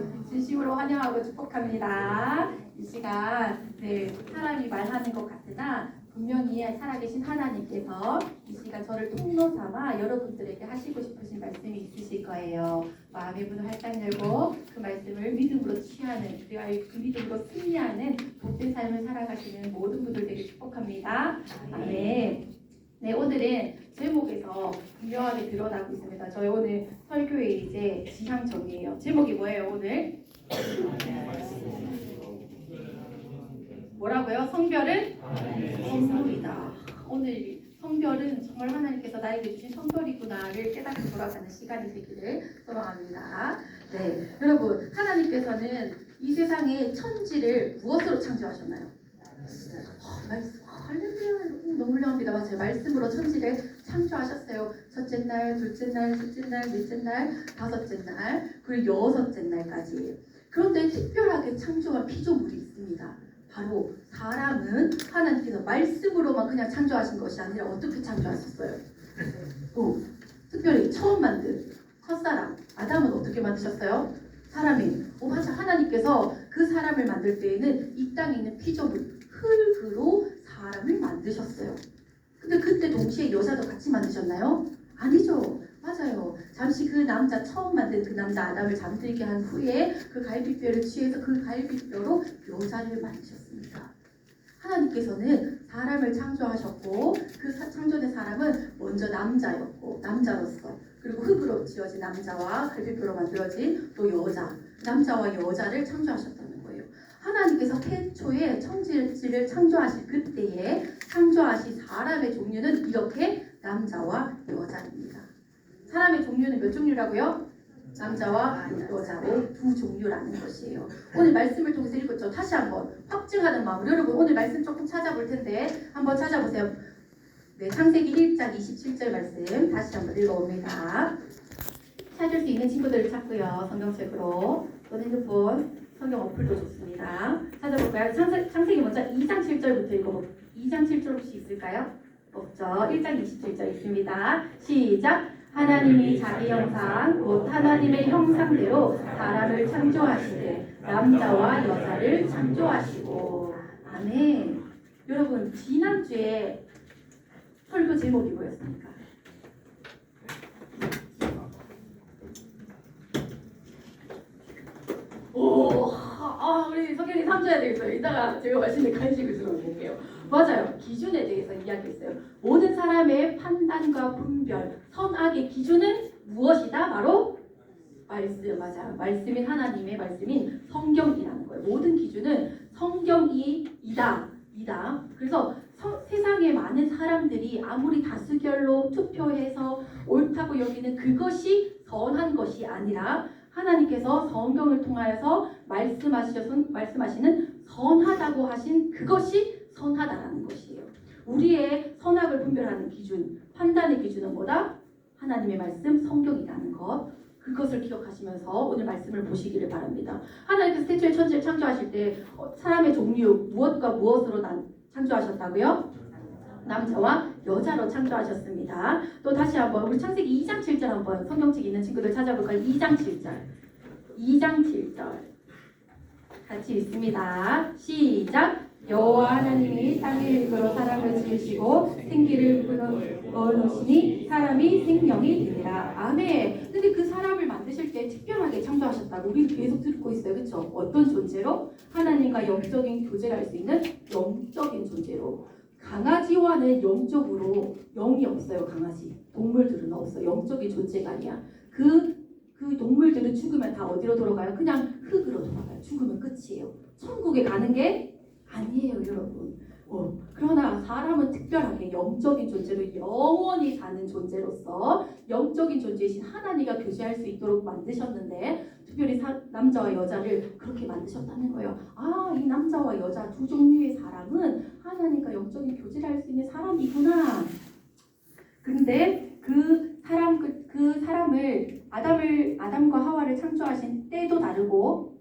여러분 진심으로 환영하고 축복합니다. 이 시간 사람이 말하는 것 같으나 분명히 살아계신 하나님께서 이 시간 저를 통로 삼아 여러분들에게 하시고 싶으신 말씀이 있으실 거예요. 마음의 문을 활짝 열고 그 말씀을 믿음으로 취하는 그 믿음으로 승리하는 복된 삶을 살아가시는 모든 분들 되게 축복합니다. 아멘. 네, 오늘은 제목에서 분명하게 드러나고 있습니다. 저희 오늘 설교의 이제 지향점이에요. 제목이 뭐예요, 오늘? 뭐라고요? 성별은 선물이다. 오늘 성별은 정말 하나님께서 나에게 주신 선별이구나를 깨닫고 돌아가는 시간이 되기를 소망합니다. 네, 여러분 하나님께서는 이 세상에 천지를 무엇으로 창조하셨나요? 할렐루야, 너무 훌륭합니다. 맞아요. 말씀으로 천지를 창조하셨어요. 첫째 날, 둘째 날, 셋째 날, 넷째 날, 다섯째 날, 그리고 여섯째 날까지. 그런데 특별하게 창조한 피조물이 있습니다. 바로 사람은 하나님께서 말씀으로만 그냥 창조하신 것이 아니라 어떻게 창조하셨어요? 특별히 처음 만든 첫사람 아담은 어떻게 만드셨어요? 사람이 맞아. 하나님께서 그 사람을 만들 때에는 이 땅에 있는 피조물 흙으로 사람을 만드셨어요. 근데 그때 동시에 여자도 같이 만드셨나요? 아니죠. 맞아요. 잠시 그 남자 처음 만든 그 남자 아담을 잠들게 한 후에 그 갈비뼈를 취해서 그 갈비뼈로 여자를 만드셨습니다. 하나님께서는 사람을 창조하셨고 그 창조된 사람은 먼저 남자였고 남자로서 그리고 흙으로 지어진 남자와 갈비뼈로 만들어진 또 여자 남자와 여자를 창조하셨다는 거예요. 하나님께서 태초에 천지를 창조하실 그때에 창조하신 사람의 종류는 이렇게 남자와 여자입니다. 사람의 종류는 몇 종류라고요? 남자와 여자로 두 종류라는 것이에요. 오늘 말씀을 통해서 읽었죠. 다시 한번 확증하는 마음으로 여러분 오늘 말씀 조금 찾아볼 텐데 한번 찾아보세요. 네, 창세기 1장 27절 말씀 다시 한번 읽어봅니다. 찾을 수 있는 친구들을 찾고요. 성경책으로 또는 핸드폰 성경 어플도 좋습니다. 찾아볼까요? 창세기 먼저 2장 7절부터 읽어볼게요. 2장 7절 혹시 있을까요? 없죠. 1장 27절 있습니다. 시작! 하나님이 자기 형상 곧 하나님의 형상대로 사람을 창조하시되 남자와 여자를 창조하시고 아멘. 여러분 지난주에 설교 제목이 뭐였습니까? 우리 성경이 3줘야 되겠어요. 이따가 제가 맛있는 간식을 들어볼게요. 맞아요. 기준에 대해서 이야기했어요. 모든 사람의 판단과 분별, 선악의 기준은 무엇이다? 바로 말씀. 맞아요. 말씀인 하나님의 말씀인 성경이라는 거예요. 모든 기준은 성경이다. 그래서 세상에 많은 사람들이 아무리 다수결로 투표해서 옳다고 여기는 그것이 선한 것이 아니라 하나님께서 성경을 통하여서 말씀하시는 선하다고 하신 그것이 선하다라는 것이에요. 우리의 선악을 분별하는 기준, 판단의 기준은 뭐다? 하나님의 말씀, 성경이라는 것. 그것을 기억하시면서 오늘 말씀을 보시기를 바랍니다. 하나님께서 태초에 천지를 창조하실 때 사람의 종류 무엇과 무엇으로 창조하셨다고요? 남자와 여자로 창조하셨습니다. 또 다시 한번 우리 창세기 2장 7절 한번 성경책 있는 친구들 찾아볼까요? 2장 7절 같이 읽습니다. 시작! 여호와 하나님이 땅의 일부러 사람을 지으시고 생기를 불어넣으시니 사람이 생명이 되니라. 아멘. 근데 그 사람을 만드실 때 특별하게 창조하셨다고 우리 계속 듣고 있어요. 그렇죠? 어떤 존재로? 하나님과 영적인 교제를 할 수 있는 영적인 존재로. 강아지와는 영적으로 영이 없어요. 강아지. 동물들은 없어요. 영적인 존재가 아니야. 그 동물들은 죽으면 다 어디로 돌아가요? 그냥 흙으로 돌아가요. 죽으면 끝이에요. 천국에 가는 게 아니에요, 여러분. 그러나 사람은 특별하게 영적인 존재로 영원히 사는 존재로서 영적인 존재이신 하나님과 교제할 수 있도록 만드셨는데 특별히 남자와 여자를 그렇게 만드셨다는 거예요. 이 남자와 여자 두 종류의 사람은 하나님과 영적인 교제를 할 수 있는 사람이구나. 근데 그 사람을 아담과 하와를 창조하신 때도 다르고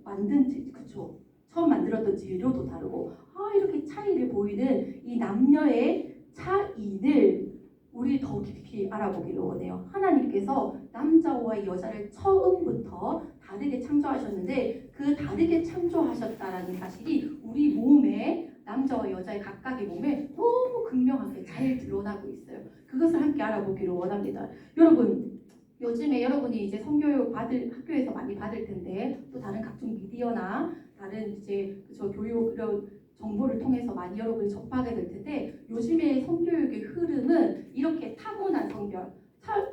처음 만들었던 재료도 다르고 이렇게 차이를 보이는 이 남녀의 차이를 우리 더 깊이 알아보기를 원해요. 하나님께서 남자와 여자를 처음부터 다르게 창조하셨는데 그 다르게 창조하셨다라는 사실이 우리 몸에 남자와 여자의 각각의 몸에 너무 극명하게 잘 드러나고 있어요. 그것을 함께 알아보기를 원합니다. 여러분 요즘에 여러분이 이제 성교육 학교에서 많이 받을 텐데 또 다른 각종 미디어나 다른 이제 교육 그런 정보를 통해서 많이 여러분이 접하게 될 텐데 요즘의 성교육의 흐름은 이렇게 타고난 성별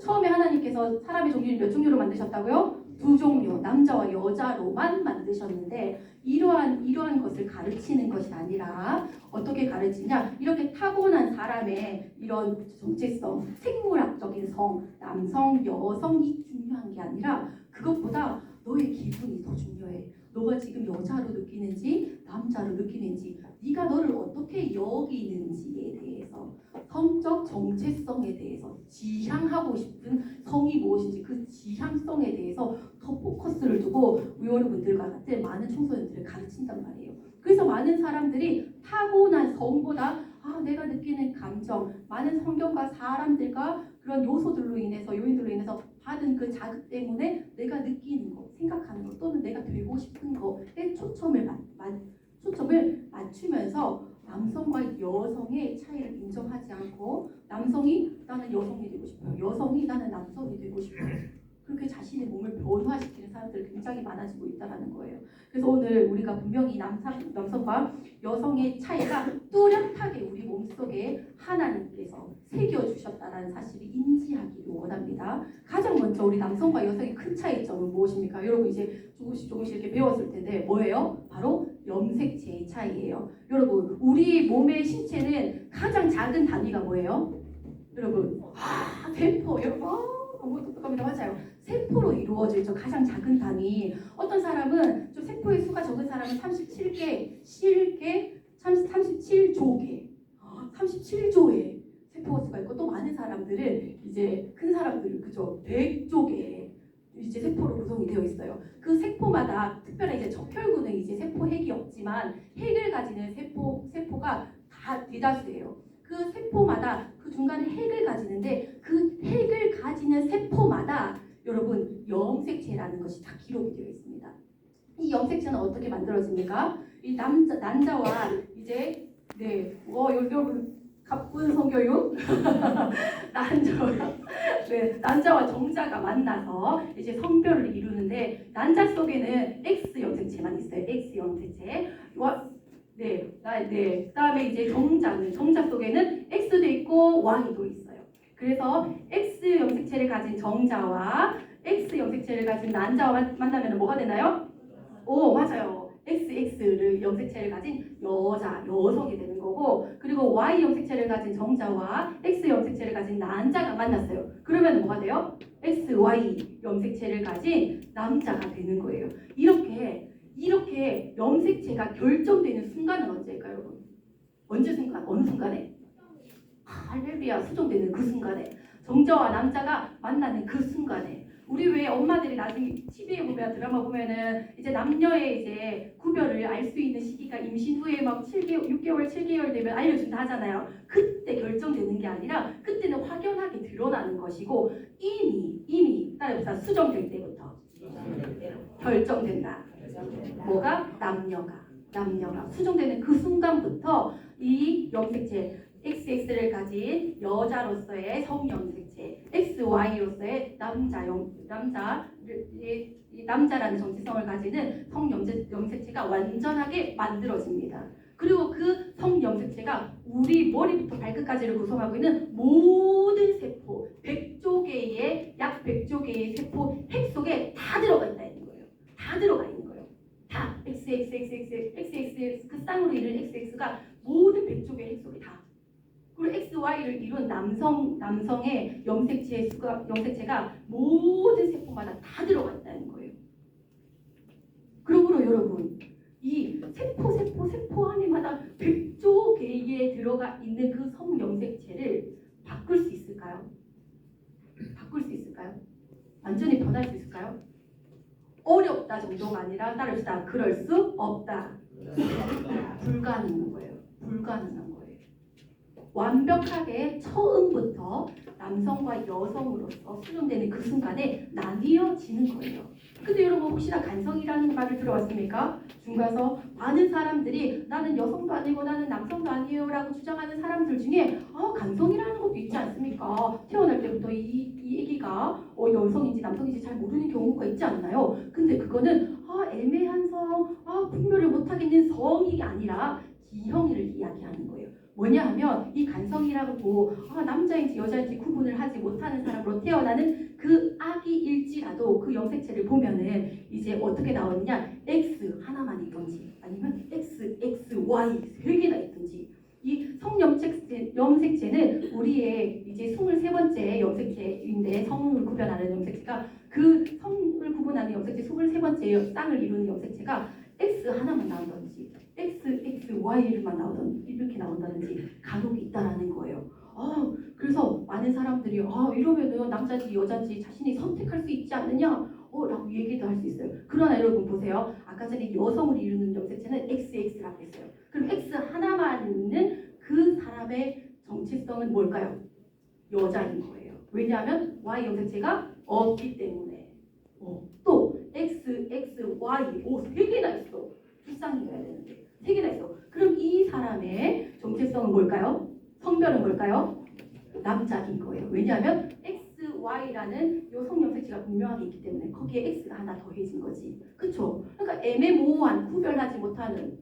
처음에 하나님께서 사람의 종류를 몇 종류로 만드셨다고요? 2종류 남자와 여자로만 만드셨는데 이러한 것을 가르치는 것이 아니라 어떻게 가르치냐 이렇게 타고난 사람의 이런 정체성 생물학적인 성 남성 여성이 중요한 게 아니라 그것보다 너의 기분이 더 중요해. 너가 지금 여자로 느끼는지 남자로 느끼는지 네가 너를 어떻게 여기는지에 대해서 성적 정체성에 대해서 지향하고 싶은 성이 무엇인지 그 지향성에 대해서 더 포커스를 두고 여러분들과 같은 많은 청소년들을 가르친단 말이에요. 그래서 많은 사람들이 타고난 성보다 내가 느끼는 감정, 많은 성경과 사람들과 그런 요소들로 인해서 요인들로 인해서 받은 그 자극 때문에 내가 느끼는 거, 생각하는 거 또는 내가 되고 싶은 거에 초점을 맞추면서 남성과 여성의 차이를 인정하지 않고 남성이 나는 여성이 되고 싶어요. 여성이 나는 남성이 되고 싶어요. 그렇게 자신의 몸을 변화시키는 사람들이 굉장히 많아지고 있다는 거예요. 그래서 오늘 우리가 분명히 남성과 여성의 차이가 뚜렷하게 우리 몸속에 하나님께서 새겨주셨다는 사실을 인지하기를 원합니다. 가장 먼저 우리 남성과 여성의 큰 차이점은 무엇입니까? 여러분 이제 조금씩 이렇게 배웠을 텐데 뭐예요? 바로 염색체의 차이예요. 여러분 우리 몸의 신체는 가장 작은 단위가 뭐예요? 여러분 세포 여러분 너무 똑똑합니다. 맞아요. 세포로 이루어져 있죠. 가장 작은 단위. 어떤 사람은 좀 세포의 수가 적은 사람은 37개, 37조개, 37조의 세포 수가 있고 또 많은 사람들은 이제 큰 사람들 그죠? 100조개 이제 세포로 구성이 되어 있어요. 그 세포마다 특별한 이제 적혈구는 이제 세포 핵이 없지만 핵을 가지는 세포가 다 대다수예요. 그 세포마다 그 중간에 핵을 가지는데 그 핵을 가지는 세포마다 여러분 염색체라는 것이 다 기록이 되어 있습니다. 이 염색체는 어떻게 만들어집니까? 이 남자와 이제 여러분 가쁜 성교육 남자와 정자가 만나서 이제 성별을 이루는데 남자 속에는 X 염색체만 있어요. X 염색체. 그다음에 이제 정자 속에는 X도 있고 Y도 있어요. 그래서 X 염색체를 가진 정자와 X 염색체를 가진 난자와 만나면 뭐가 되나요? 오, 맞아요. XX 염색체를 가진 여성이 되는 거고, 그리고 Y 염색체를 가진 정자와 X 염색체를 가진 난자가 만났어요. 그러면 뭐가 돼요? XY 염색체를 가진 남자가 되는 거예요. 이렇게 염색체가 결정되는 순간은 언제일까요, 여러분? 언제 순간? 어느 순간에? 할렐루야, 수정되는 그 순간에. 정자와 남자가 만나는 그 순간에. 우리 왜 엄마들이 나중에 TV에 보면 드라마 보면은 이제 남녀의 이제 구별을 알 수 있는 시기가 임신 후에 막 6개월, 7개월 되면 알려준다 하잖아요. 그때 결정되는 게 아니라 그때는 확연하게 드러나는 것이고 이미 따라해보자 수정될 때부터 결정된다. 뭐가? 남녀가 수정되는 그 순간부터 이 염색체 XX를 가진 여자로서의 성염색체, XY로서의 남자라는 정체성을 가지는 성염색체가 완전하게 만들어집니다. 그리고 그 성염색체가 우리 머리부터 발끝까지를 구성하고 있는 모든 세포, 약 100조 개의 세포 핵 속에 다 들어가 있는 거예요. 다 들어가 있는 거예요. 다 XX 그 쌍으로 이룬 XX가 모든 100조 개의 핵 속에 다. 그리고 XY를 이룬 남성의 염색체가 모든 세포마다 다 들어가 있다는 거예요. 그러므로 여러분 이 세포 안에마다 100조 개에 들어가 있는 그 성염색체를 바꿀 수 있을까요? 완전히 변할 수 있을까요? 어렵다 정도가 아니라 따릅시다. 그럴 수 없다. 불가능한 거예요. 완벽하게 처음부터 남성과 여성으로서 수정되는 그 순간에 나뉘어지는 거예요. 근데 여러분 혹시나 간성이라는 말을 들어봤습니까? 중가서 많은 사람들이 나는 여성도 아니고 나는 남성도 아니에요 라고 주장하는 사람들 중에 간성이라는 것도 있지 않습니까? 태어날 때부터 이 아기가 여성인지 남성인지 잘 모르는 경우가 있지 않나요? 근데 그거는 애매한 성, 분별을 못하겠는 성이 아니라 기형을 이야기하는 거예요. 뭐냐 하면 이 간성이라고 남자인지 여자인지 구분을 하지 못하는 사람으로 태어나는 그 아기일지라도 그 염색체를 보면은 이제 어떻게 나오느냐, X 하나만 있든지 아니면 X, Y 세 개나 있든지, 이 염색체는 우리의 이제 23번째 염색체인데, 성을 구별하는 염색체가, 그 성을 구분하는 염색체 23번째 쌍을 이루는 염색체가 X 하나만 나온다든지 X, Y만 나오든지 이렇게 나온다든지 간혹 있다라는 거예요. 그래서 많은 사람들이 이러면은 남자인지 여자인지 자신이 선택할 수 있지 않느냐 라고 얘기도 할 수 있어요. 그러나 여러분 보세요. 아까 전에 여성을 이루는 염색체는 XX라고 했어요. 그럼 X 하나만 있는 그 사람의 정체성은 뭘까요? 여자인 거예요. 왜냐하면 Y 염색체가 없기 때문에. 또 X, Y, 세 개나 있어. 불쌍해야 되는데 세 개나 있어. 그럼 이 사람의 정체성은 뭘까요? 성별은 뭘까요? 남자인 거예요. 왜냐하면 X, Y라는 여성 염색체가 분명하게 있기 때문에 거기에 X가 하나 더해진 거지. 그렇죠? 그러니까 애매모호한, 구별하지 못하는,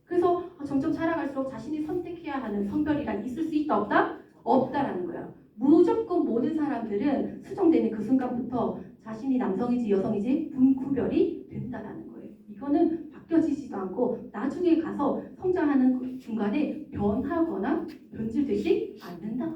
그래서 점점 자라갈수록 자신이 선택해야 하는 성별이란 있을 수 있다 없다? 없다라는 거야. 무조건 모든 사람들은 수정되는 그 순간부터 자신이 남성인지 여성인지 분구별이 된다라는 거예요. 이거는 바뀌어지지도 않고 나중에 가서 성장하는 그 중간에 변하거나 변질되지 않는다.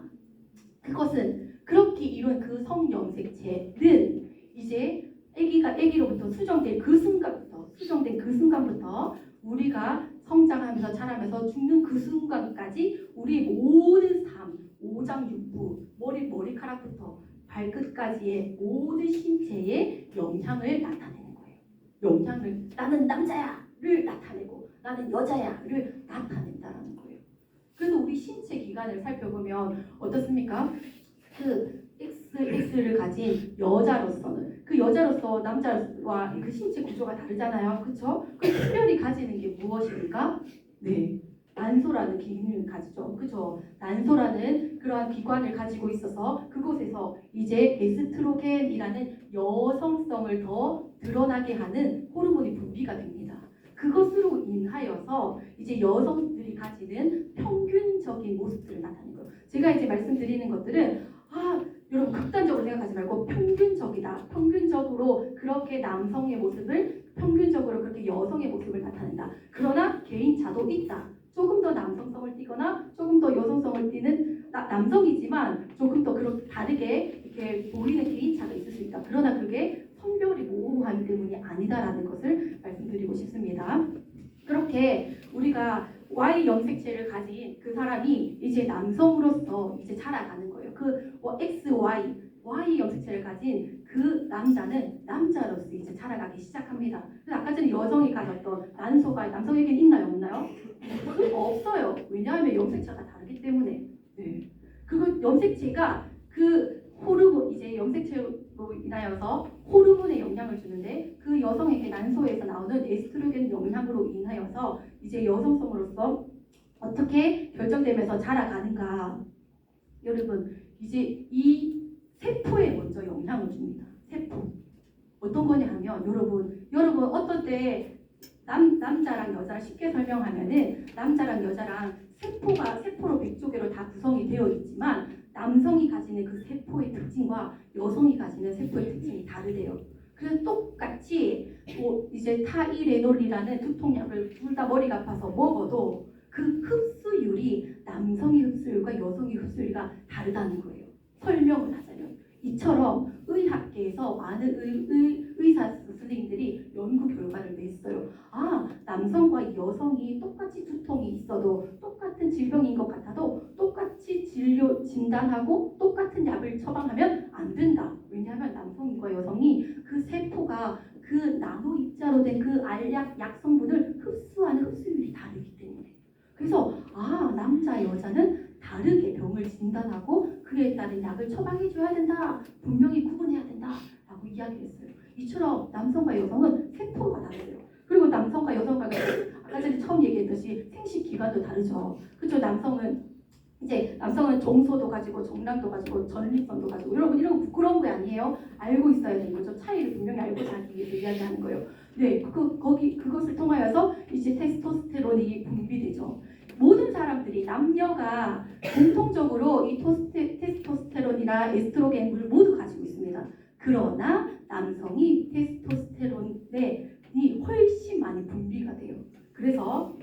그것은 그렇게 이룬 그 성염색체는 이제 아기로부터 수정된 그 순간부터 우리가 성장하면서 자라면서 죽는 그 순간까지 우리의 모든 삶, 오장육부, 머리카락부터 발끝까지의 모든 신체에 영향을 나타내는 거예요. 나는 남자야를 나타내고 나는 여자야를 나타낸다라는 거예요. 그래서 우리 신체 기관을 살펴보면 어떻습니까? 그 XX를 가진 여자로서는, 그 여자로서 남자와 그 신체 구조가 다르잖아요. 그렇죠? 그 특별히 가지는 게 무엇입니까? 네, 난소라는 기능을 가지죠. 그렇죠? 난소라는 그러한 기관을 가지고 있어서 그곳에서 이제 에스트로겐이라는 여성성을 더 드러나게 하는 호르몬이 분비가 됩니다. 그것으로 인하여서 이제 여성들이 가지는 평균적인 모습들을 나타내는 거예요. 제가 이제 말씀드리는 것들은 여러분 극단적으로 생각하지 말고 평균적이다. 평균적으로 그렇게 남성의 모습을, 평균적으로 그렇게 여성의 모습을 나타낸다. 그러나 개인차도 있다. 조금 더 남성성을 띠거나 조금 더 여성성을 띠는 남성이지만 조금 더 그렇게 다르게 이렇게 보이는 개인차가 있을 수 있다. 그러나 그게 성별이 모호하기 때문이 아니다라는 것을 말씀드리고 싶습니다. 그렇게 우리가 Y 염색체를 가진 그 사람이 이제 남성으로서 이제 자라가는 거예요. 그 X, Y 염색체를 가진 그 남자는 남자로서 이제 자라가기 시작합니다. 그래서 아까 전에 여성이 가졌던 난소가 남성에게는 있나요, 없나요? 없어요. 왜냐하면 염색체가 다르기 때문에. 네. 그리고 염색체가 그 호르몬, 이제 염색체로 인하여서 호르몬에 영향을 주는데, 그 여성에게 난소에서 나오는 에스트로겐 영향으로 인하여서 이제 여성성으로서 어떻게 결정되면서 자라가는가. 여러분, 이제 이 세포에 먼저 영향을 줍니다. 세포. 어떤 거냐 하면 여러분 어떤 때 남자랑 여자를 쉽게 설명하면은 남자랑 여자랑 세포로 100조개로 다 구성이 되어 있지만 남성이 가지는 그 세포의 특징과 여성이 가지는 세포의 특징이 다르대요. 그래서 똑같이 이제 타이레놀이라는 두통약을 둘 다 머리가 아파서 먹어도 그 흡수율이 남성의 흡수율과 여성의 흡수율이 다르다는 거예요. 설명을 하자면 이처럼 의학계에서 많은 의사 선생님들이 연구 결과를 냈어요. 남성과 여성이 똑같이 두통이 있어도 똑같은 질병인 것 같아도 똑같이 진단하고 똑같은 약을 처방하면 안 된다. 왜냐하면 남성과 여성이 그 세포가 그 나노 입자로 된 그 알약 약성분을 흡수하는 흡수율이 다르기 때문에. 그래서 남자 여자는 다르게 병을 진단하고 그에 따른 약을 처방해줘야 된다. 분명히 구분해야 된다라고 이야기했어요. 이처럼 남성과 여성은 세포가 다르대요. 그리고 남성과 여성과 아까 전에 처음 얘기했듯이 생식 기관도 다르죠. 그렇죠. 남성은 정소도 가지고 정랑도 가지고 전립선도 가지고 여러분 이런 거 부끄러운 거 아니에요? 알고 있어야 되는 거죠. 차이를 분명히 알고 자기 위해서 이야기하는 거예요. 네, 그것을 통하여서 이제 테스토스테론이 분비되죠. 모든 사람들이 남녀가 공통적으로 이 테스토스테론이나 에스트로겐을 모두 가지고 있습니다. 그러나 남성이 테스토스테론이 훨씬 많이 분비가 돼요. 그래서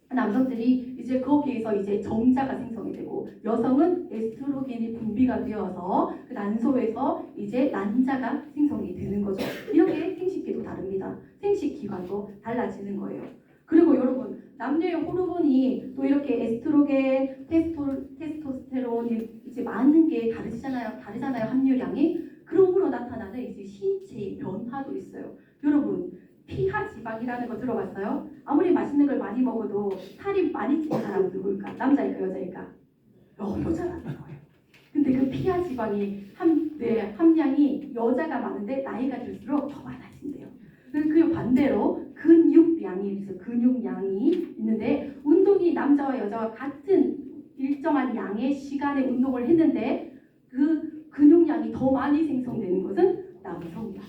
남성들이 이제 거기에서 이제 정자가 생성이 되고 여성은 에스트로겐이 분비가 되어서 그 난소에서 이제 난자가 생성이 되는 거죠. 이렇게 생식기도 다릅니다. 생식기관도 달라지는 거예요. 그리고 여러분 남녀의 호르몬이 또 이렇게 에스트로겐, 테스토스테론이 이제 많은 게 다르잖아요 함유량이. 그러므로 나타나는 이제 신체의 변화도 있어요. 여러분 피하 지방이라는 거 들어봤어요? 아무리 맛있는 걸 많이 먹어도 살이 많이 찐 사람은 누굴까? 남자일까 여자일까? 여자라는 거예요. 근데 그 피하 지방이 함량이 여자가 많은데 나이가 들수록 더 많아진대요. 그 반대로 근육량이 있는데 운동이 남자와 여자와 같은 일정한 양의 시간에 운동을 했는데 그 근육량이 더 많이 생성되는 것은 남성이야.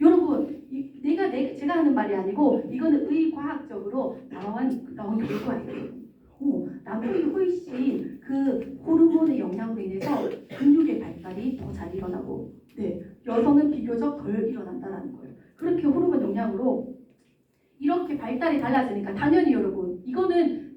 여러분 제가 하는 말이 아니고 이거는 의과학적으로 나온 결과예요. 남성이 훨씬 그 호르몬의 영향으로 인해서 근육의 발달이 더 잘 일어나고 여성은 비교적 덜 일어난다는 거예요. 그렇게 호르몬 영향으로 이렇게 발달이 달라지니까 당연히 여러분 이거는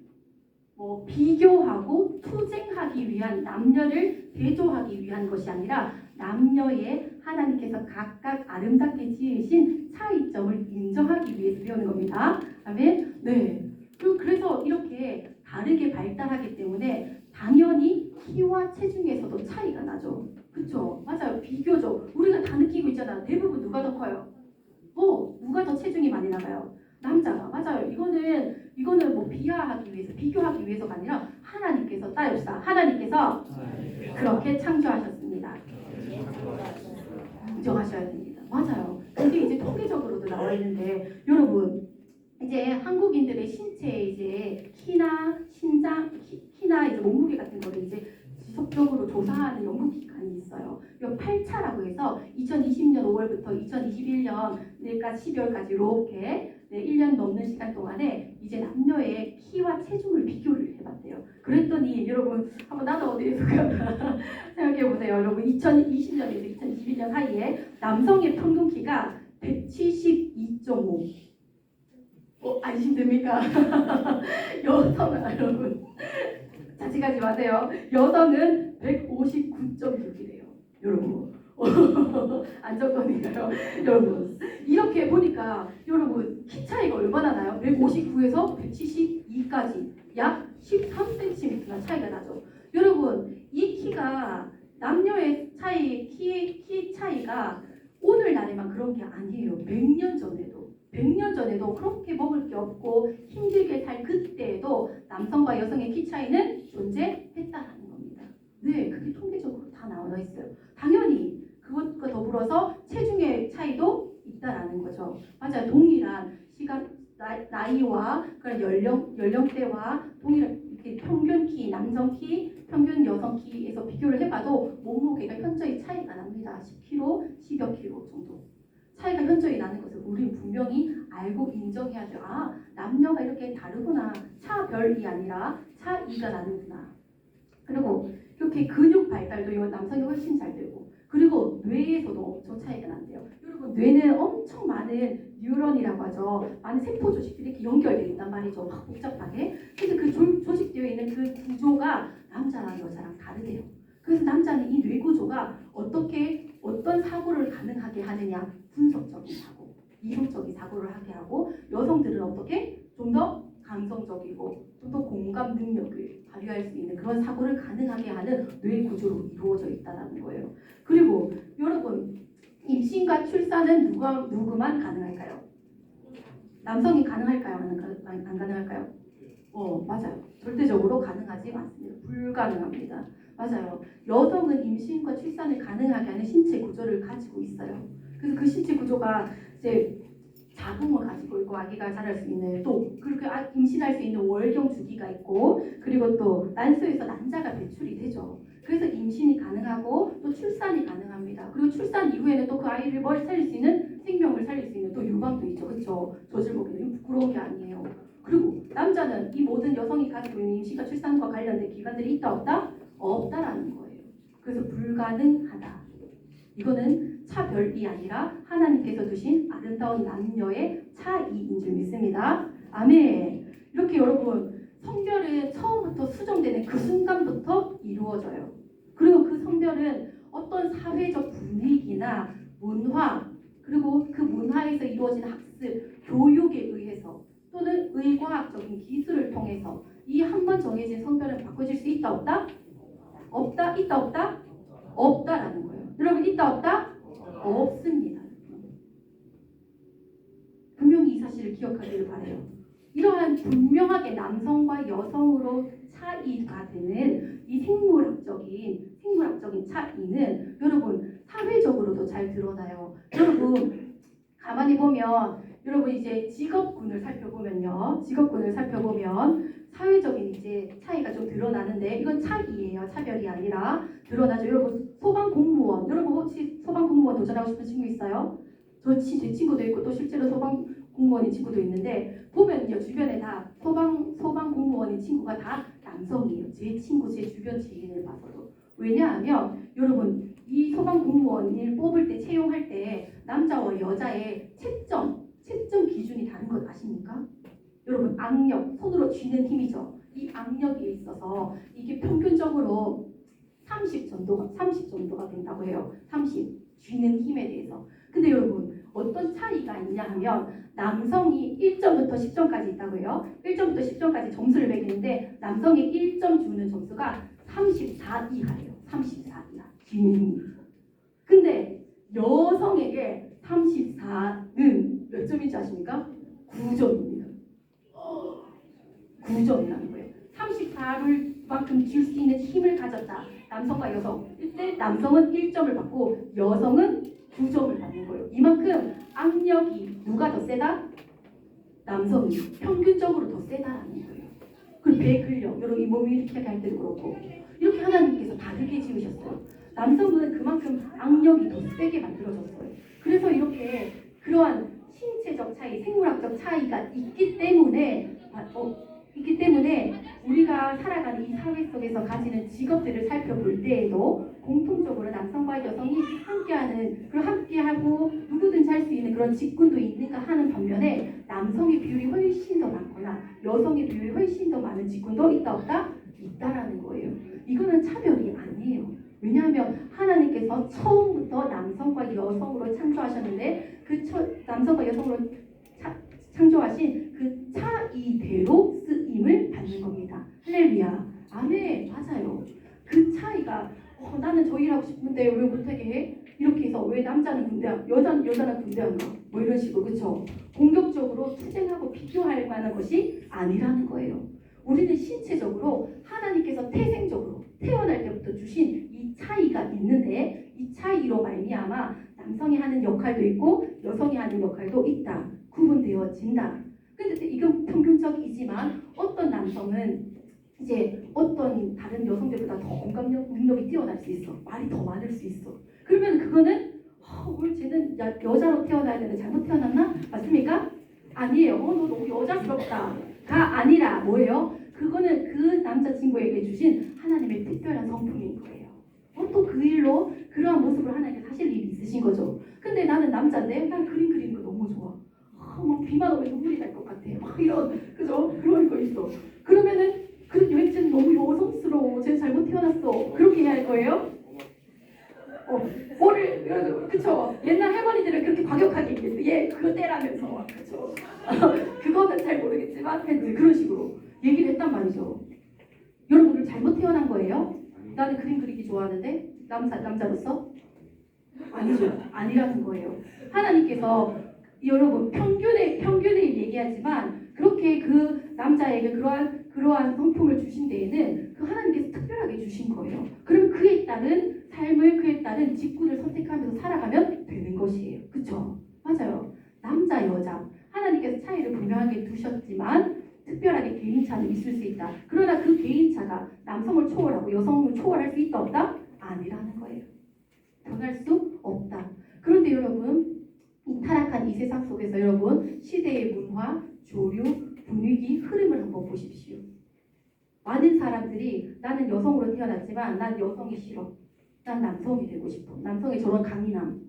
비교하고 투쟁하기 위한 남녀를 대조하기 위한 것이 아니라 남녀의 하나님께서 각각 아름답게 지으신 차이점을 인정하기 위해서 배우는 겁니다. 아멘. 네. 그래서 이렇게 다르게 발달하기 때문에 당연히 키와 체중에서도 차이가 나죠. 그렇죠? 맞아요. 비교적 우리가 다 느끼고 있잖아요. 대부분 누가 더 커요? 누가 더 체중이 많이 나가요? 남자가. 맞아요. 이거는 비교하기 위해서가 아니라 하나님께서 따릅시다. 하나님께서 그렇게 창조하셨습니다. 인정하셔야 됩니다. 맞아요. 그게 이제 통계적으로도 나와 있는데 여러분 이제 한국인들의 신체 이제 키나 이제 몸무게 같은 거를 이제 지속적으로 조사하는 연구기관이 있어요. 이 8차라고 해서 2020년 5월부터 2021년 내일까지 12월까지 이렇게 1년 넘는 시간 동안에 이제 남녀의 키와 체중을 비교를 해봤대요. 그랬더니 여러분 한번 나도 어디에서 생각해보세요. 여러분 2020년에서 2021년 사이에 남성의 평균 키가 172.5 안심됩니까? 여성은 여러분 자식하지 마세요. 여성은 159.6이래요. 여러분 안정권인가요? 여러분 이렇게 보니까 여러분 키 차이가 얼마나 나요? 159에서 172까지 약 13cm나 차이가 나죠. 여러분 이 키가 남녀의 키 차이가 오늘날에만 그런 게 아니에요. 100년 전에도 그렇게 먹을 게 없고 힘들게 살 그때에도 남성과 여성의 키 차이는 존재했다는 겁니다. 네, 그게 통계적으로 다 나와 있어요. 당연히 그것과 더불어서 체중의 차이도 있다라는 거죠. 맞아요. 동일한 시간, 나이와 그런 연령대와 동일한 이렇게 평균 키, 남성 키, 평균 여성 키에서 비교를 해봐도 몸무게가 현저히 차이가 납니다. 10kg, 10여 kg 정도. 차이가 현저히 나는 것을 우리는 분명히 알고 인정해야죠. 아, 남녀가 이렇게 다르구나. 차별이 아니라 차이가 나는구나. 그리고 이렇게 근육 발달도 이건 남성이 훨씬 잘 되고 그리고 뇌에서도 엄청 차이가 난대요. 여러분 뇌는 엄청 많은 뉴런이라고 하죠. 많은 세포 조직들이 이렇게 연결되어 있단 말이죠. 막 복잡하게. 그래서 그 조직되어 있는 그 구조가 남자랑 여자랑 다르대요. 그래서 남자는 이 뇌 구조가 어떤 사고를 가능하게 하느냐. 분석적인 사고, 이론적인 사고를 하게 하고 여성들은 어떻게 좀 더 감성적이고 좀 더 공감 능력을 발휘할 수 있는 그런 사고를 가능하게 하는 뇌 구조로 이루어져 있다는 거예요. 그리고 여러분 임신과 출산은 누구만 가능할까요? 남성이 가능할까요? 안 가능할까요? 맞아요. 절대적으로 가능하지 않습니다. 불가능합니다. 맞아요. 여성은 임신과 출산을 가능하게 하는 신체 구조를 가지고 있어요. 그래서 그 신체 구조가 이제 자궁을 가지고 있고 아기가 자랄 수 있는 또 그렇게 임신할 수 있는 월경 주기가 있고 그리고 또 난소에서 난자가 배출이 되죠. 그래서 임신이 가능하고 또 출산이 가능합니다. 그리고 출산 이후에는 또 그 아이를 살릴 수 있는 생명을 살릴 수 있는 또 유방도 있죠. 그렇죠? 저질보기는 부끄러운 게 아니에요. 그리고 남자는 이 모든 여성이 가지고 있는 임신과 출산과 관련된 기관들이 있다 없다? 없다라는 거예요. 그래서 불가능하다. 이거는 차별이 아니라 하나님께서 두신 아름다운 남녀의 차이인 줄 믿습니다. 아멘. 이렇게 여러분 성별은 처음부터 수정되는 그 순간부터 이루어져요. 그리고 그 성별은 어떤 사회적 분위기나 문화 그리고 그 문화에서 이루어진 학습, 교육에 의해서 또는 의과학적인 기술을 통해서 이 한 번 정해진 성별은 바꿔질 수 있다 없다? 없다? 있다 없다? 없다라는 거예요. 여러분 있다 없다? 없습니다. 분명히 이 사실을 기억하기를 바라요. 이러한 분명하게 남성과 여성으로 차이가 되는 이 생물학적인 차이는 여러분 사회적으로도 잘 드러나요. 여러분 가만히 보면 여러분 이제 직업군을 살펴보면 사회적인 이제 차이가 좀 드러나는데 이건 차이예요. 차별이 아니라 드러나죠. 여러분 소방공무원 여러분 혹시 소방공무원 도전하고 싶은 친구 있어요? 제 친구도 있고 또 실제로 소방공무원인 친구도 있는데 보면요 주변에 다 소방공무원인 친구가 다 남성이에요. 제 친구 제 주변 지인을 봐서도 왜냐하면 여러분 이 소방공무원을 뽑을 때 채용할 때 남자와 여자의 채점 기준이 다른 것 아십니까? 여러분 악력 손으로 쥐는 힘이죠. 이 악력에 있어서 이게 평균적으로 30 정도가 된다고 해요. 30 쥐는 힘에 대해서. 근데 여러분 어떤 차이가 있냐 하면 남성이 1점부터 10점까지 있다고 해요. 1점부터 10점까지 점수를 매기는데 남성이 1점 주는 점수가 34 이하예요. 34 이하. 쥐는 힘. 근데 여성에게 34는 몇 점인지 아십니까? 9점입니다. 9점이라는 거예요. 34를 만큼 줄 수 있는 힘을 가졌다. 남성과 여성. 이때 남성은 1점을 받고 여성은 9점을 받는 거예요. 이만큼 악력이 누가 더 세다? 남성이 평균적으로 더 세다라는 거예요. 그리고 배근력, 여러분 이 몸이 이렇게 할 때도 그렇고 이렇게 하나님께서 다르게 지으셨어요. 남성은 그만큼 악력이 더 세게 만들어졌어요. 그래서 이렇게 그러한 신체적 차이, 생물학적 차이가 있기 때문에 우리가 살아가는 이 사회 속에서 가지는 직업들을 살펴볼 때에도 공통적으로 남성과 여성이 함께하고 누구든지 할 수 있는 그런 직군도 있는가 하는 반면에 남성의 비율이 훨씬 더 많거나 여성의 비율이 훨씬 더 많은 직군도 있다 없다? 있다라는 거예요. 이거는 차별이 아니에요. 왜냐하면 하나님께서 처음부터 남성과 여성으로 창조하셨는데 남성과 여성으로 창조하신 그 차이대로 쓰임을 받는 겁니다. 할렐루야. 아멘. 맞아요. 그 차이가 나는 저 일하고 싶은데 왜 못하게 해? 이렇게 해서 왜 남자는 군대 여자는 군대 안 가? 뭐 이런 식으로 그렇죠. 공격적으로 투쟁하고 비교할 만한 것이 아니라는 거예요. 우리는 신체적으로 하나님께서 태생적으로 태어날 때부터 주신 이 차이가 있는데 이 차이로 말미암아 남성이 하는 역할도 있고 여성이 하는 역할도 있다. 구분되어진다. 근데 이건 평균적이지만 어떤 남성은 이제 어떤 다른 여성들보다 더 공감력, 능력이 뛰어날 수 있어. 말이 더 많을 수 있어. 그러면 그거는 왜 쟤는 여자로 태어나야 되는데 잘못 태어났나? 맞습니까? 아니에요. 너 너무 여자스럽다. 가 아니라 뭐예요? 그거는 그 남자친구에게 주신 하나님의 특별한 성품인 거예요. 또 그 일로 그러한 모습을 하나님께서 하실 일이 있으신 거죠. 근데 나는 남자인데 난 그림 그리는 거 너무 좋아. 막 비만 오면 눈물이 날 것 같아. 막 이런 그죠? 그런 거 있어. 그러면은 쟤는 너무 여성스러워. 쟤는 잘못 태어났어. 그렇게 해야 할 거예요? 뭐를 그쵸? 옛날 할머니들은 그렇게 과격하게 얘기했어. 얘 그거 떼라면서 그쵸? 그거는 잘 모르겠지만 그런 식으로 얘기를 했단 말이죠. 여러분들 잘못 태어난 거예요? 나는 그림 그리기 좋아하는데 남자로서? 아니죠. 아니라는 거예요. 하나님께서 여러분 평균을 얘기하지만 그렇게 그렇게 그 남자에게 그러한 성품을 주신 데에는 그 하나님께서 특별하게 주신 거예요. 그럼 그에 따른 삶을 그에 따른 직분을 선택하면서 살아가면 되는 것이에요. 그쵸? 맞아요. 남자 여자 하나님께서 차이를 분명하게 두셨지만 특별하게 개인차는 있을 수 있다. 그러나 그 개인차가 남성을 초월하고 여성을 초월할 수 있다 없다? 아니라는 거예요. 변할 수 없다. 그런데 여러분 이 타락한 이 세상 속에서 여러분 시대의 문화, 조류, 분위기, 흐름을 한번 보십시오. 많은 사람들이 나는 여성으로 태어났지만 난 여성이 싫어. 난 남성이 되고 싶어. 남성의 저런 강인함,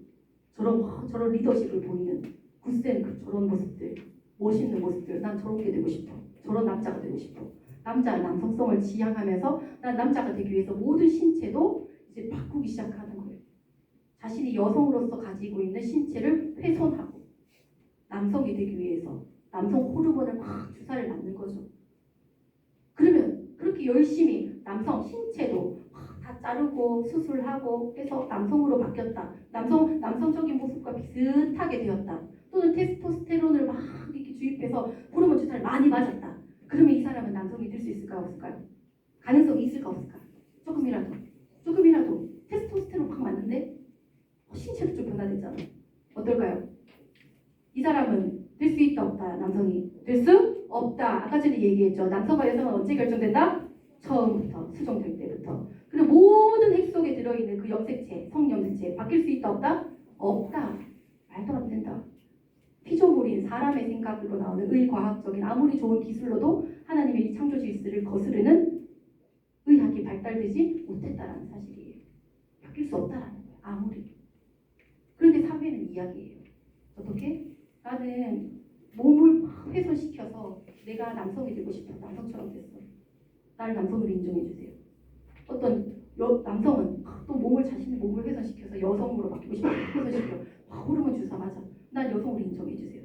저런 리더십을 보이는 굳센 저런 모습들, 멋있는 모습들, 난 저렇게 되고 싶어. 저런 남자가 되고 싶어. 남성성을 지향하면서 난 남자가 되기 위해서 모든 신체도 이제 바꾸기 시작하는 거예요. 자신이 여성으로서 가지고 있는 신체를 훼손하고 남성이 되기 위해서 남성 호르몬을 막 주사를 맞는 거죠. 그러면 그렇게 열심히 남성 신체도 다 자르고 수술하고 해서 남성으로 바뀌었다. 남성적인 모습과 비슷하게 되었다. 또는 테스토스테론을 막 이렇게 주입해서 호르몬 주사를 많이 맞았다. 그러면 이 사람은 남성이 될 수 있을까 없을까요? 가능성이 있을까 없을까? 조금이라도 테스토스테론 확 맞는데 신체도 좀 변화됐잖아. 어떨까요? 이 사람은 될 수 있다 없다. 남성이 될 수 없다. 아까 전에 얘기했죠. 남성과 여성은 언제 결정된다? 처음부터 수정될 때부터. 그리고 모든 핵 속에 들어있는 그 염색체, 성염색체 바뀔 수 있다 없다? 없다. 말도 안 된다. 피조물인 사람의 생각으로 나오는 의과학적인 아무리 좋은 기술로도 하나님의 이 창조 질서를 거스르는 의학이 발달되지 못했다라는 사실이에요. 바뀔 수 없다라는 거예요. 아무리. 그런데 사회는 이야기예요. 어떻게? 나는 몸을 막 훼손시켜서 내가 남성이 되고 싶어. 남성처럼 됐어. 나를 남성으로 인정해주세요. 어떤 남성은 또 자신의 몸을 훼손시켜서 여성으로 바뀌고 싶어. 훼손시켜. 호르몬 주사 맞아. 난 여성으로 인정해주세요.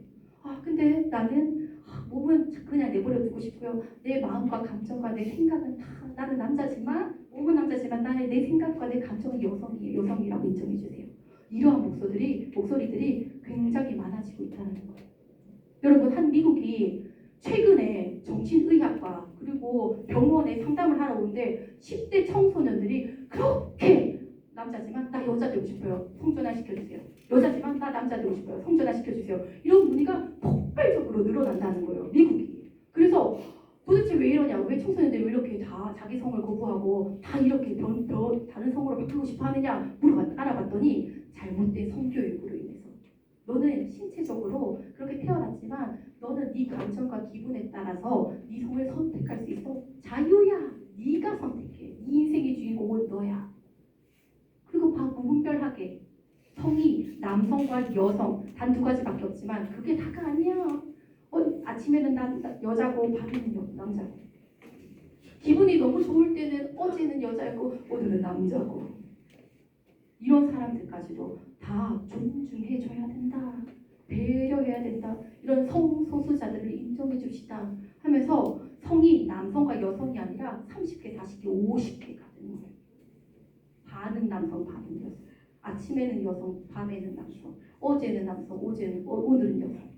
근데 나는 몸은 그냥 내버려 두고 싶고요. 내 마음과 감정과 내 생각은 다 나는 남자지만 몸은 남자지만 내 생각과 내 감정은 여성이라고 인정해주세요. 이러한 목소리들이 굉장히 많아지고 있다는 거예요. 여러분 한 미국이 최근에 정신의학과 그리고 병원에 상담을 하러 오는데 10대 청소년들이 그렇게 남자지만 나 여자 되고 싶어요. 성전환 시켜주세요. 여자지만 나 남자 되고 싶어요. 성전환 시켜주세요. 이런 문의가 폭발적으로 늘어난다는 거예요. 미국이. 그래서 도대체 왜 이러냐고, 왜 청소년들이 왜 이렇게 다 자기 성을 거부하고 다 이렇게 다른 성으로 바꾸고 싶어 하느냐 알아봤더니 잘못된 성교육으로 인해서. 너는 신체적으로 그렇게 태어났지만 너는 네 감정과 기분에 따라서 네 성을 선택할 수 있어. 자유야. 네가 선택해. 네 인생의 주인공은 너야. 그리고 무분별하게 성이 남성과 여성 단 두 가지밖에 없지만 그게 다가 아니야. 아침에는 난 여자고 밤에는 남자고. 기분이 너무 좋을 때는 어제는 여자고 오늘은 남자고. 이런 사람들까지도 다 존중해줘야 된다. 배려해야 된다. 이런 성소수자들을 인정해 주시다 하면서 성이 남성과 여성이 아니라 30개, 40개, 50개가 되는 거예요. 반은 남성, 반은 여성. 아침에는 여성, 밤에는 남성. 어제는 남성, 오늘은 여성.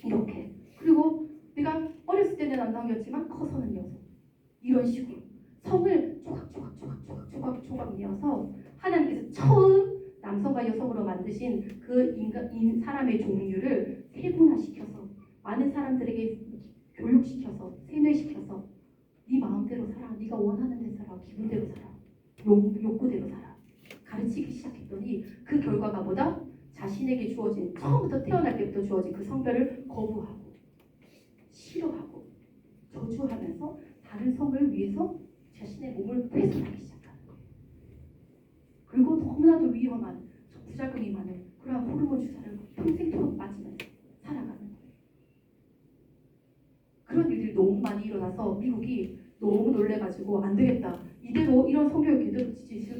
이렇게. 그리고 내가 어렸을 때는 남성이었지만 커서는 여성. 이런 식으로 성을 조각 이어서 하나님께서 처음 남성과 여성으로 만드신 그 사람의 종류를 세분화시켜서 많은 사람들에게 교육시켜서 세뇌시켜서 네 마음대로 살아. 네가 원하는 대로 살아. 기분대로 살아. 욕구대로 살아. 가르치기 시작했더니 그 결과가 뭐다? 자신에게 주어진 처음부터 태어날 때부터 주어진 그 성별을 거부하고 싫어하고 저주하면서 다른 성을 위해서 자신의 몸을 훼손하기 시작하는 거예요. 그리고 너무나도 위험한 부작용이 많은 그러한 호르몬 주사를 평생토록 맞으면서 살아가는 거예요. 그런 일들이 너무 많이 일어나서 미국이 너무 놀래가지고 안 되겠다. 이대로 이런 성교육 이대로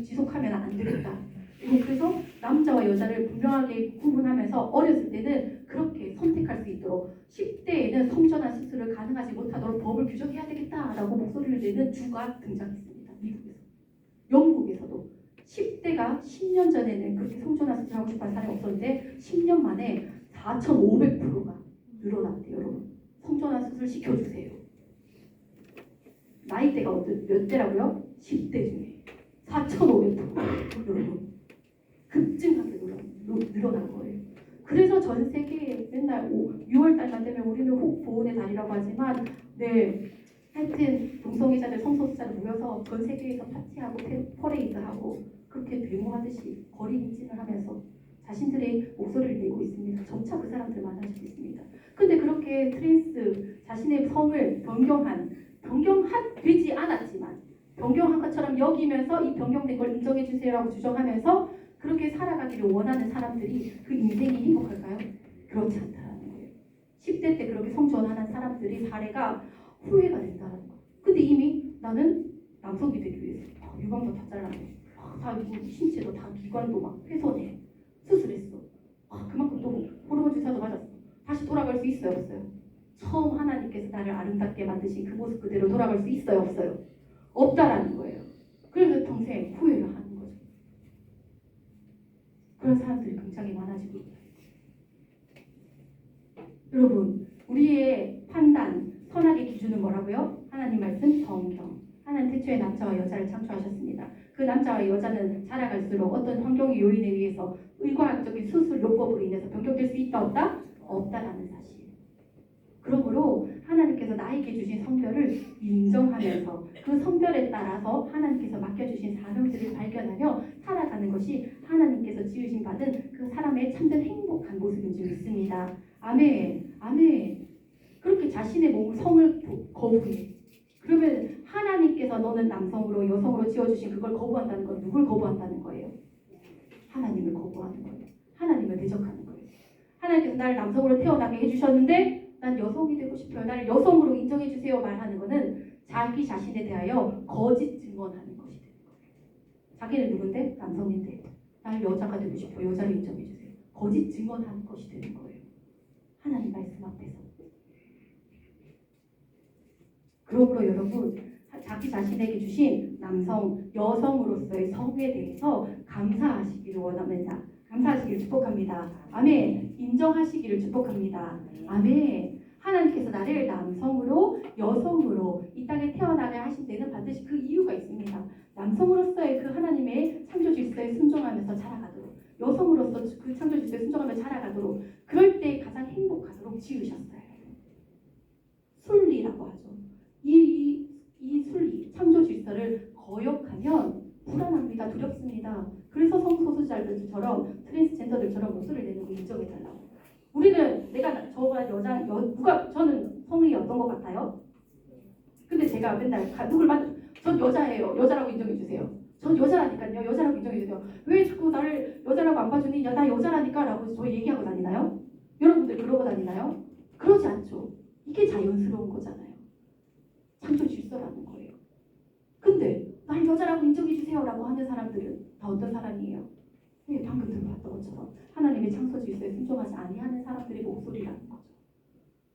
지속하면 안 되겠다. 그래서 남자와 여자를 분명하게 구분하면서 어렸을 때는 그렇게 선택할 수 있도록 10대에는 성전환 수술을 가능하지 못하도록 법을 규정해야 되겠다라고 목소리를 내는 주가 등장했습니다. 미국에서. 영국에서도 10대가 10년 전에는 그렇게 성전환 수술하고 싶어하는 사람이 없었는데 10년 만에 4,500%가 늘어났대요. 여러분. 성전환 수술 시켜주세요. 나이대가 몇 대라고요? 10대 중에 4,500도 여러분 급증하게 늘어난 거예요. 그래서 전 세계에 맨날 6월 달만 되면 우리는 보온의 달이라고 하지만 하여튼 동성애자들 성소수자들 모여서 전 세계에서 파티하고 퍼레이드하고 그렇게 데모하듯이 거리 미팅을 하면서 자신들의 목소리를 내고 있습니다. 점차 그 사람들 많아지고 있습니다. 근데 그렇게 트랜스 자신의 성을 변경되지 않았지만 변경한 것처럼 여기면서 이 변경된 걸 인정해 주세요라고 주장하면서 그렇게 살아가기를 원하는 사람들이 그 인생이 행복할까요? 그렇지 않다는 거예요. 10대 때 그렇게 성전환한 사람들이 사례가 후회가 된다는 거예요. 근데 이미 나는 남성이 되기 위해서 유방도 다 잘라내, 다 신체도 다 기관도 막 훼손해, 수술했어. 그만큼 또 호르몬 주사도 맞았어. 다시 돌아갈 수 있어요, 없어요? 처음 하나님께서 나를 아름답게 만드신 그 모습 그대로 돌아갈 수 있어요, 없어요? 없다라는 거예요. 그래서 평생 후회를 하는 거죠. 그런 사람들이 굉장히 많아지고 있어요. 여러분, 우리의 판단, 선악의 기준은 뭐라고요? 하나님 말씀 성경. 하나님 태초에 남자와 여자를 창조하셨습니다. 그 남자와 여자는 자라갈수록 어떤 환경의 요인에 의해서 의과학적인 수술 요법으로 인해서 변경될 수 있다 없다? 없다라는 사실. 그러므로 하나님께서 나에게 주신 성별을 인정하면서 그 성별에 따라서 하나님께서 맡겨주신 사명들을 발견하며 살아가는 것이 하나님께서 지으신 받은 그 사람의 참된 행복한 모습인 줄 믿습니다. 아멘. 아멘. 그렇게 자신의 몸 성을 거부해. 그러면 하나님께서 너는 남성으로 여성으로 지어주신 그걸 거부한다는 건 누굴 거부한다는 거예요? 하나님을 거부하는 거예요. 하나님을 대적하는 거예요. 하나님께서 나를 남성으로 태어나게 해주셨는데 난 여성이 되고 싶어요. 나를 여성으로 인정해주세요 말하는 거는 자기 자신에 대하여 거짓 증언하는 것이 되는 거예요. 자기는 누군데? 남성인데 나를 여자가 되고 싶어. 여자를 인정해주세요. 거짓 증언하는 것이 되는 거예요. 하나님 말씀 앞에서. 그러므로 여러분 자기 자신에게 주신 남성, 여성으로서의 성에 대해서 감사하시기를 원합니다. 감사하시기를 축복합니다. 아멘. 인정하시기를 축복합니다. 아멘. 하나님께서 나를 남성으로 여성으로 이 땅에 태어나게 하신 데는 반드시 그 이유가 있습니다. 남성으로서의 그 하나님의 창조 질서에 순종하면서 자라가도록, 여성으로서 그 창조 질서에 순종하며 자라가도록, 그럴 때 가장 행복하도록 지으셨어요. 순리라고 하죠. 이 순리, 창조 질서를 거역하면 불안합니다. 두렵습니다. 그래서 성소수자들처럼 트랜스젠더들처럼 목소리를 내는 거 인정해달라고. 우리는 저가 저는 성이 어떤 것 같아요? 근데 제가 맨날 전 여자예요. 여자라고 인정해주세요. 전 여자라니까요. 여자라고 인정해주세요. 왜 자꾸 나를 여자라고 안 봐주니? 나 여자라니까 라고 저 얘기하고 다니나요? 여러분들 그러고 다니나요? 그러지 않죠. 이게 자연스러운 거잖아요. 창조 질서라는 거예요. 근데 날 여자라고 인정해주세요 라고 하는 사람들은 다 어떤 사람이에요? 네, 방금 들어봤던 것처럼 하나님의 창조 질서에 순종하지 아니하는 사람들의 목소리라는 거죠.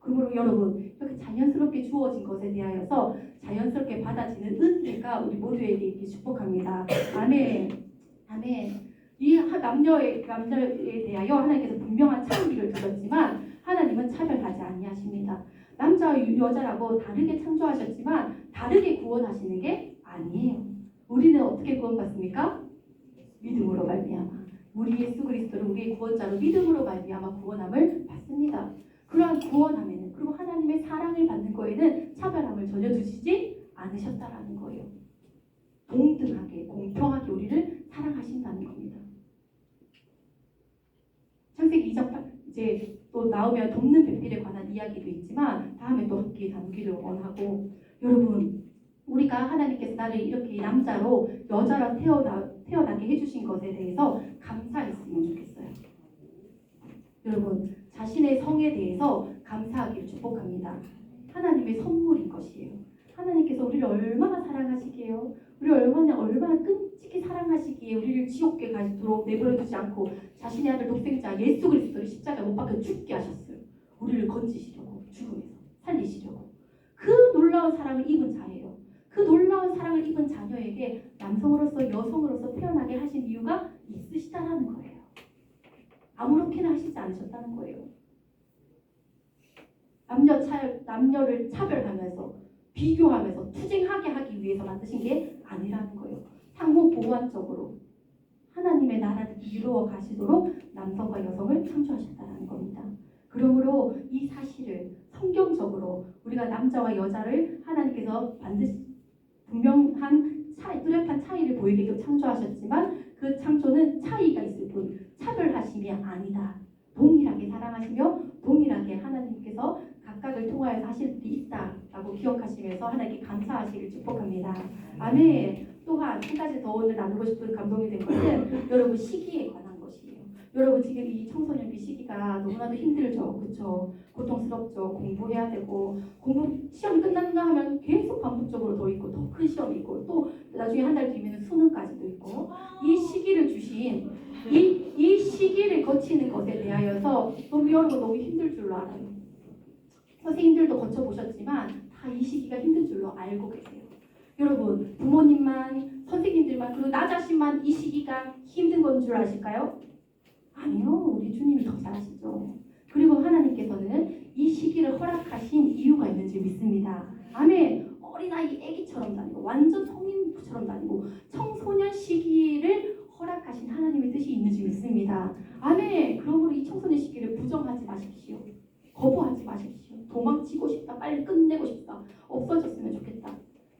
그러므로 여러분 이렇게 자연스럽게 주어진 것에 대하여서 자연스럽게 받아지는 은혜가 우리 모두에게 있기 축복합니다. 아멘. 아멘. 이 남녀에 대하여 하나님께서 분명한 차이를 두셨지만 하나님은 차별하지 아니하십니다. 남자와 여자라고 다르게 창조하셨지만 다르게 구원하시는 게 아니에요. 우리는 어떻게 구원받습니까? 믿음으로 말미암아. 우리 예수 그리스도를 우리의 구원자로 믿음으로 말미암아 구원함을 받습니다. 그러한 구원함에는 그리고 하나님의 사랑을 받는 거에는 차별함을 전혀 두시지 않으셨다라는 거예요. 동등하게 공평하게 우리를 사랑하신다는 겁니다. 창세기 2장 8 이제 또 나오면 돕는 배필에 관한 이야기도 있지만 다음에 또 함께 나누기를 원하고, 여러분 우리가 하나님께서 나를 이렇게 남자로 여자로 태어나게 해주신 것에 대해서 감사했으면 좋겠어요. 여러분 자신의 성에 대해서 감사하기를 축복합니다. 하나님의 선물인 것이에요. 하나님께서 우리를 얼마나 사랑하시기에요. 우리를 얼마나 끔찍히 사랑하시기에 우리를 지옥에 가도록 내버려두지 않고 자신의 아들 독생자 예수 그리스도를 십자가에 못 박혀 죽게 하셨어요. 우리를 건지시려고, 죽음에서 살리시려고. 그 놀라운 사랑을 입은 자예요. 그 놀라운 사랑을 입은 자녀에게 남성으로서 여성으로서 태어나게 하신 이유가 있으시다라는 거예요. 아무렇게나 하시지 않으셨다는 거예요. 남녀를 차별하면서 비교하면서 투쟁하게 하기 위해서 만드신 게 아니라는 거예요. 상호 보완적으로 하나님의 나라를 이루어 가시도록 남성과 여성을 창조하셨다는 겁니다. 그러므로 이 사실을 성경적으로 우리가 남자와 여자를 하나님께서 반드시 분명한 뚜렷한 차이를 보이게끔 창조하셨지만 그 창조는 차이가 있을 뿐 차별하심이 아니다. 동일하게 사랑하시며 동일하게 하나님께서 각각을 통하여서 하실 수 있다라고 기억하시면서 하나님께 감사하시길 축복합니다. 아멘. 또한 한 가지 더 오늘 나누고 싶은 감동이 된 것은 여러분 시기에 관한 것이에요. 여러분 지금 이 청소년기 시기가 너무나도 힘들죠. 그렇죠? 고통스럽죠. 공부해야 되고 시험이 끝났나 하면 계속 반복적으로 더 있고 더 큰 시험이 있고 또 나중에 한 달 뒤면 수능까지도 있고 이 시기를 주신 이 시기를 거치는 것에 대하여서 여러분 너무 힘들 줄로 알아요. 선생님들도 거쳐보셨지만 다 이 시기가 힘든 줄로 알고 계세요. 여러분 부모님만 선생님들만 그리고 나 자신만 이 시기가 힘든 건 줄 아실까요? 아니요. 우리 주님이 더 잘 아시죠. 그리고 하나님께서는 이 시기를 허락하신 이유가 있는 줄 믿습니다. 아멘. 어린아이 애기처럼 다니고 완전 성인처럼 다니고 청소년 시기를 허락하신 하나님의 뜻이 있는 줄 믿습니다. 아멘. 그러므로 이 청소년 시기를 부정하지 마십시오. 거부하지 마십시오. 도망치고 싶다. 빨리 끝내고 싶다. 없어졌으면 좋겠다.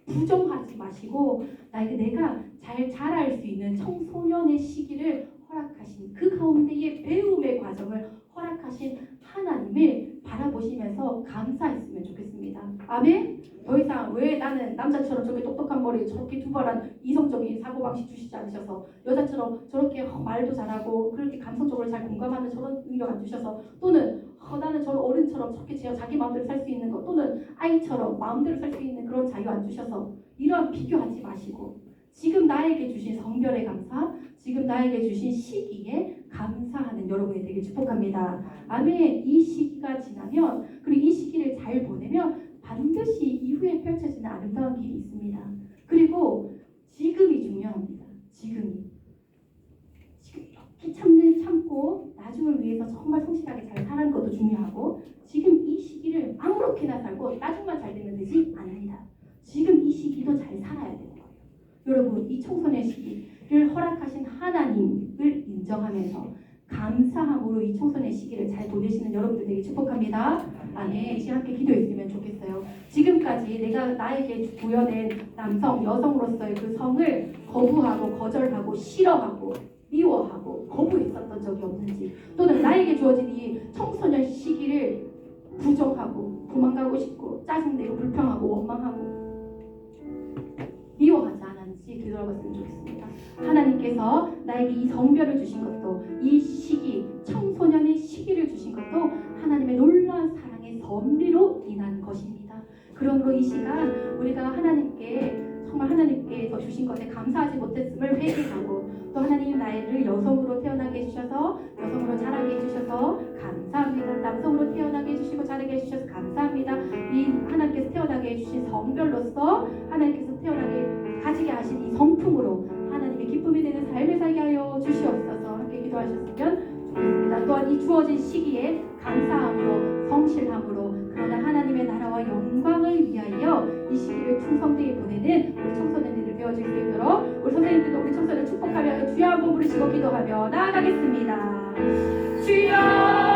부정하지 마시고 내가 잘 자랄 수 있는 청소년의 시기를 허락하신 그 가운데의 배움의 과정을 허락하신 하나님을 바라보시면서 감사했으면 좋겠습니다. 아멘. 더 이상 왜 나는 남자처럼 저렇게 똑똑한 머리에 저렇게 두발한 이성적인 사고방식 주시지 않으셔서 여자처럼 저렇게 말도 잘하고 그렇게 감성적으로 잘 공감하는 저런 능력 안 주셔서 또는 나는 저런 어른처럼 저렇게 자기 마음대로 살 수 있는 것 또는 아이처럼 마음대로 살 수 있는 그런 자유 안 주셔서 이런 비교하지 마시고 지금 나에게 주신 성별의 감사 지금 나에게 주신 시기에 감사하는 여러분이 되길 축복합니다. 아멘. 이 시기가 지나면 그리고 이 시기를 잘 보내면 반드시 이후에 펼쳐지는 아름다운 길이 있습니다. 그리고 지금이 중요합니다. 지금 이렇게 참고 나중을 위해서 정말 성실하게 잘 사는 것도 중요하고 지금 이 시기를 아무렇게나 살고 나중만 잘 되면 되지 않습니다. 지금 이 시기도 잘 살아야 되는 거예요. 여러분 이 청소년 시기를 허락하신 하나님을 인정하면서 감사함으로 이 청소년 시기를 잘 보내시는 여러분들 되게 축복합니다. 아멘. 이제 함께 기도했으면 좋겠어요. 지금까지 내가 나에게 부여된 남성, 여성으로서의 그 성을 거부하고 거절하고 싫어하고 미워하고 거부했었던 적이 없는지 또는 나에게 주어진 이 청소년 시기를 부정하고 도망가고 싶고 짜증내고 불평하고 원망하고 미워하지 않았는지 되돌아봤으면 좋겠습니다. 하나님께서 나에게 이 성별을 주신 것도 이 시기 청소년의 시기를 주신 것도 하나님의 놀라운 사랑의 섭리로 인한 것입니다. 그러므로 이 시간 우리가 정말 하나님께서 주신 것에 감사하지 못했음을 회개하고 또 하나님 나를 여성으로 태어나게 해주셔서 여성으로 자라게 해주셔서 감사합니다. 남성으로 태어나게 해주시고 자라게 해주셔서 감사합니다. 이 하나님께서 태어나게 해주신 성별로서 하나님께서 가지게 하신 이 성품으로 하나님의 기쁨이 되는 삶을 살게 하여 주시옵소서. 함께 기도하셨으면 좋겠습니다. 또한 이 주어진 시기에 감사함으로 성실함으로 그러나 하나님의 나라와 영광을 위하여 이 시기를 충성되게 보내는 우리 청소년들을 되어질 수 있도록 우리 선생님들도 우리 청소년을 축복하며 주여 한번 부르시고 기도하며 나아가겠습니다. 주여